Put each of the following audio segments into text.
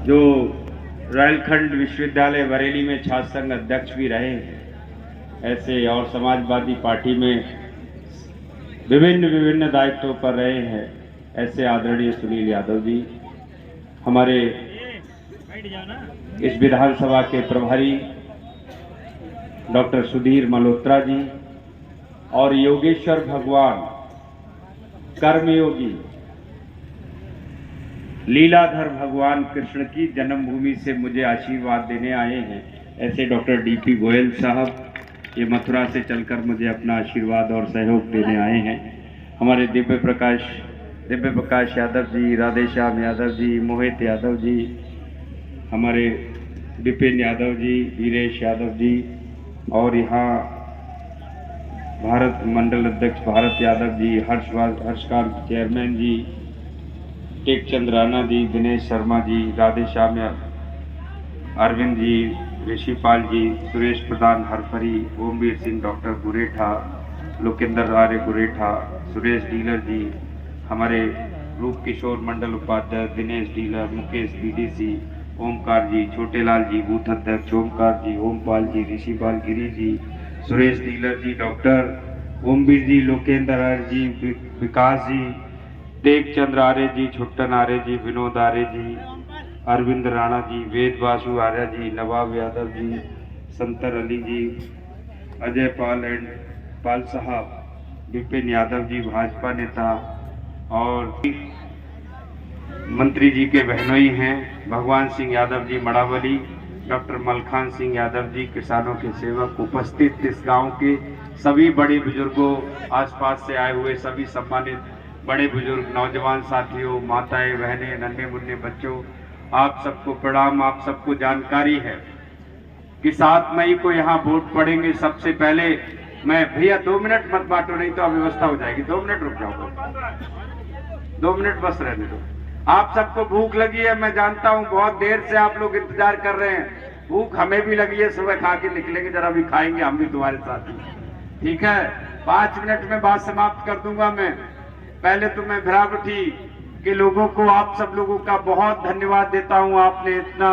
जो रॉयलखंड विश्वविद्यालय बरेली में छात्र संघ अध्यक्ष भी रहे हैं, ऐसे और समाजवादी पार्टी में विभिन्न दायित्वों पर रहे हैं, ऐसे आदरणीय सुनील यादव जी, हमारे इस विधानसभा के प्रभारी डॉक्टर सुधीर मल्होत्रा जी और योगेश्वर भगवान कर्मयोगी लीलाधर भगवान कृष्ण की जन्मभूमि से मुझे आशीर्वाद देने आए हैं, ऐसे डॉक्टर डीपी गोयल साहब ये मथुरा से चलकर मुझे अपना आशीर्वाद और सहयोग देने आए हैं। हमारे दिव्य प्रकाश यादव जी, राधेश्याम यादव जी, मोहित यादव जी, हमारे विपिन यादव जी, वीरेश यादव जी और यहाँ भारत मंडल अध्यक्ष भारत यादव जी, हर्षकांत चेयरमैन जी, टेकचंद राणा जी, दिनेश शर्मा जी, राधेश्याम अरविंद जी, ऋषिपाल जी, सुरेश प्रधान हरफरी, ओमवीर सिंह डॉक्टर गुरेठा, लोकेंद्र आर्य गुरेठा, सुरेश डीलर जी, हमारे रूप किशोर मंडल उपाध्यक्ष, दिनेश डीलर, मुकेश बीडीसी, ओमकार जी, छोटेलाल जी बूथ अध्यक्ष, ओमकार जी, ओमपाल जी, Rishipal Giri ji, Suresh dealer ji, doctor Omveer ji, Lokendra Arya ji, Vikas ji, Tekchand Arya ji, Chhuttan Arya ji, Vinod Arya ji, Arvind Rana ji, Veda Basu Arya ji, Nawab Yadav ji, संतर Ali ji, Ajay Pal and पाल साहब, विपिन यादव जी भाजपा नेता और मंत्री जी के बहनोई हैं, भगवान सिंह यादव जी मड़ावली, डॉक्टर मलखान सिंह यादव जी किसानों के सेवक, उपस्थित इस गांव के सभी बड़े बुजुर्गों, आसपास से आए हुए सभी सम्मानित बड़े बुजुर्ग, नौजवान साथियों, माताएं बहनें, नन्हे मुन्ने बच्चों, आप सबको प्रणाम। आप सबको जानकारी है कि 7 मई को यहाँ वोट पड़ेंगे। सबसे पहले मैं भैया 2 मिनट मत बांटो, नहीं तो अव्यवस्था हो जाएगी। 2 मिनट रुक जाओ, 2 मिनट बस रहने दो। आप सबको भूख लगी है, मैं जानता हूँ, बहुत देर से आप लोग इंतजार कर रहे हैं। भूख हमें भी लगी है, सुबह खा के निकलेंगे, जरा भी खाएंगे हम भी तुम्हारे साथ, ठीक है। 5 मिनट में बात समाप्त कर दूंगा मैं। पहले तो मैं भरावटी के लोगों को, आप सब लोगों का बहुत धन्यवाद देता हूं। आपने इतना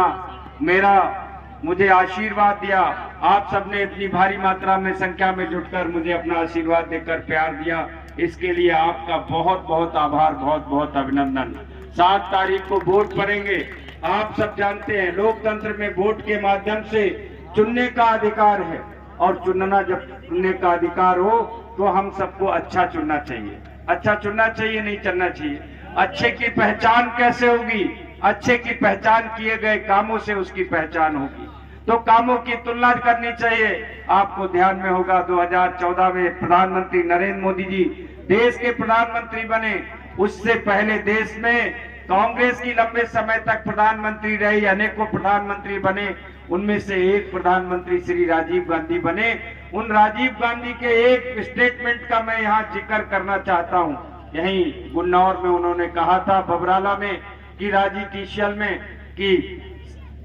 मुझे आशीर्वाद दिया, आप सबने इतनी भारी मात्रा में संख्या में जुटकर मुझे अपना आशीर्वाद देकर प्यार दिया, इसके लिए आपका बहुत बहुत आभार, बहुत बहुत अभिनंदन। 7 तारीख को वोट पड़ेंगे। आप सब जानते हैं लोकतंत्र में वोट के माध्यम से चुनने का अधिकार है, और जब चुनने का अधिकार हो तो हम सबको अच्छा चुनना चाहिए। अच्छा चुनना चाहिए, नहीं चलना चाहिए। अच्छे की पहचान कैसे होगी? अच्छे की पहचान किए गए कामों से उसकी पहचान होगी। तो कामों की तुलना करनी चाहिए। आपको ध्यान में होगा 2014 में प्रधानमंत्री नरेंद्र मोदी जी देश के प्रधानमंत्री बने। उससे पहले देश में कांग्रेस की लंबे समय तक प्रधानमंत्री रही, अनेकों प्रधानमंत्री बने। उनमें से एक प्रधानमंत्री श्री राजीव गांधी बने। उन राजीव गांधी के एक स्टेटमेंट का मैं यहाँ जिक्र करना चाहता हूँ। यहीं गुन्नौर में उन्होंने कहा था, बबराला में, कि राजी टीशियल में, कि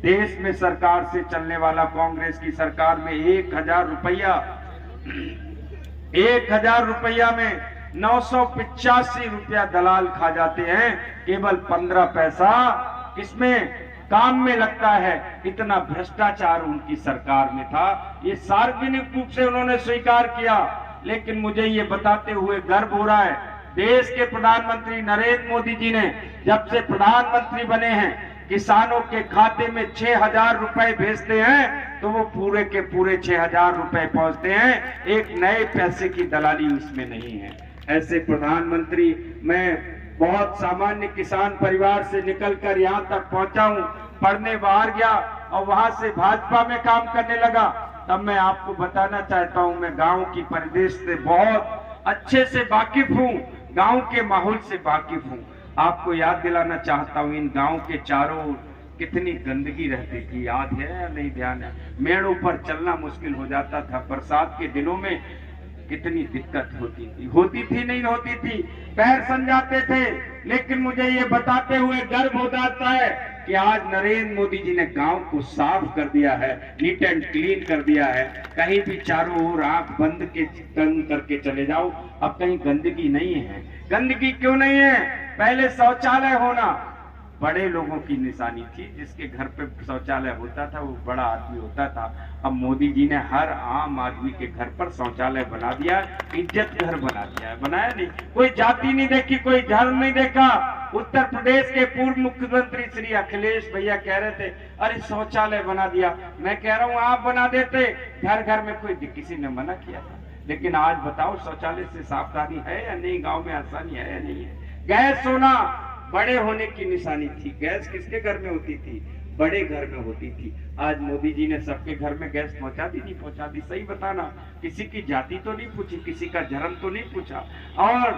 देश में सरकार से चलने वाला कांग्रेस की सरकार में 1000 रुपया में 985 रुपया दलाल खा जाते हैं। केवल 15 पैसा इसमें काम में लगता है। इतना भ्रष्टाचार उनकी सरकार में था। ये सार्वजनिक रूप से उन्होंने स्वीकार किया। लेकिन मुझे ये बताते हुए गर्व हो रहा है, देश के प्रधानमंत्री नरेंद्र मोदी जी ने जब से प्रधानमंत्री बने हैं, किसानों के खाते में 6000 रुपए भेजते हैं तो वो पूरे के पूरे 6000 रुपए पहुंचते हैं। एक नए पैसे की दलाली उसमें नहीं है। ऐसे प्रधानमंत्री, मैं बहुत सामान्य किसान परिवार से निकलकर यहाँ तक पहुंचा हूँ, पढ़ने बाहर गया और वहां से भाजपा में काम करने लगा। तब मैं आपको बताना चाहता हूँ, मैं गांव की परिवेश से बहुत अच्छे से वाकिफ हूँ, गांव के माहौल से वाकिफ हूँ। आपको याद दिलाना चाहता हूँ, इन गांव के चारों ओर कितनी गंदगी रहती थी, याद है या नहीं? ध्यान है? मेड़ों पर चलना मुश्किल हो जाता था। बरसात के दिनों में कितनी दिक्कत होती थी नहीं होती थी, पैर सन जाते थे। लेकिन मुझे ये बताते हुए गर्व हो जाता है कि आज नरेंद्र मोदी जी ने गांव को साफ कर दिया है, नीट एंड क्लीन कर दिया है। कहीं भी चारों ओर आंख बंद करके चले जाओ, अब कहीं गंदगी नहीं है। गंदगी क्यों नहीं है? पहले शौचालय होना, बड़े लोगों की निशानी थी, जिसके घर पे शौचालय होता था वो बड़ा आदमी होता था। अब मोदी जी ने हर आम आदमी के घर पर शौचालय बना दिया, इज्जत घर बना दिया है। बनाया नहीं, कोई जाति नहीं देखी, कोई धर्म नहीं देखा। उत्तर प्रदेश के पूर्व मुख्यमंत्री श्री अखिलेश भैया कह रहे थे अरे शौचालय बना दिया। मैं कह रहा हूं आप बना देते, घर घर में कोई किसी ने मना किया था। लेकिन आज बताओ शौचालय से सावधानी है या नहीं, गांव में आसानी है या नहीं है। गैस होना बड़े होने की निशानी थी। गैस किसके घर में होती थी, बड़े घर में होती थी। आज मोदी जी ने सबके घर में गैस पहुंचा दी, नहीं पहुंचा दी, सही बताना। किसी की जाति तो नहीं पूछी, किसी का धर्म तो नहीं पूछा। और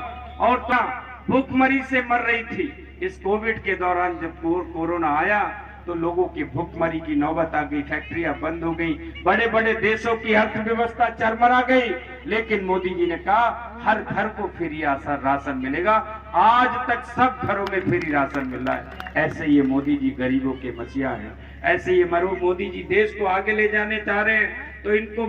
भूखमरी से मर रही थी। इस कोविड के दौरान जब कोरोना आया तो लोगों की भूखमरी की नौबत आ गई, फैक्ट्रियां बंद हो गई, बड़े बड़े देशों की अर्थव्यवस्था चरमरा गई। लेकिन मोदी जी ने कहा हर घर को फ्री राशन मिलेगा। आज तक सब घरों में फ्री राशन मिल रहा है। ऐसे ये मोदी जी गरीबों के मसीहा हैं। ऐसे ये मोदी जी देश को आगे ले जाने चाह रहे हैं, तो इनको